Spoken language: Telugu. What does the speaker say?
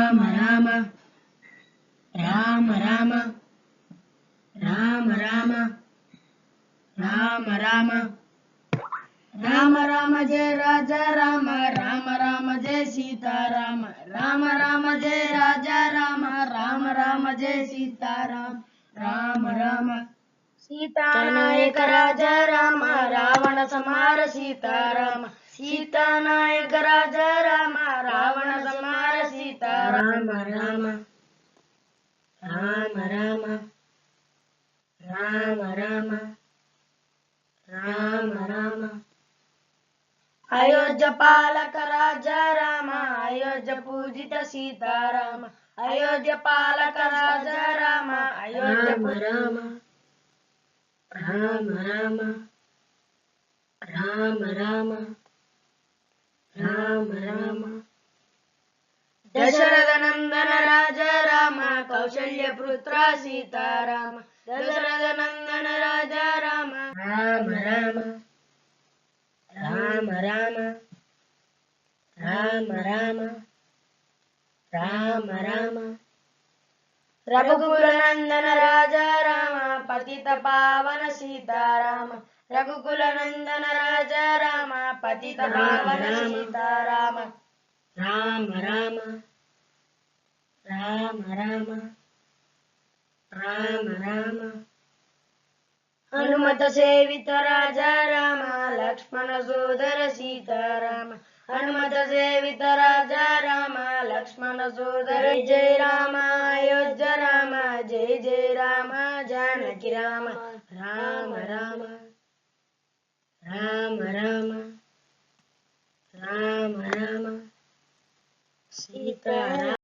రామ రామ రామ రామ రామ రామ రామ రామ రామ రామ జయ రాజా రామ రామ రామ జయ సీతారామ రామ రామ జయ రాజా రామ రామ రామ జయ సీతారామ రామ రామ సీతానాయక రాజా రామ రావణ సంహార సీతారామ సీతానాయక రాజా రామ రావణ సంహార సీతారామ రామ రామ రామ రామ రామ రామ రామ అయోధ్య పాలక రాజా రామ అయోధ్య పూజిత సీతారామ అయోధ్య పాలక రాజా రామ అయోధ్య రామ రామ రామ రామ రామ రామ రామ దశరథ నందన రాజా రామ కౌశల్య పుత్ర సీతారామ దశరథ నందన రాజా రామ రామ రామ రామ రామ రామ రామ రామ రామ రఘుకుల నందన రాజా రామ పతిత పావన సీతారామ రఘుకుల నందన రాజా రామ పతిత పావన సీతారామ రామ రామ రామ రామ రామ రామ హనుమత సేవిత రాజా రామ లక్ష్మణ సోదర సీతారామ హనుమత సేవిత రాజా రామ లక్ష్మణ సోదర జయ రామ అయోధ్య రామ జయ జయ రామ జానకి రామ రామ రామ రామ రామ రామ రామ సీతారామ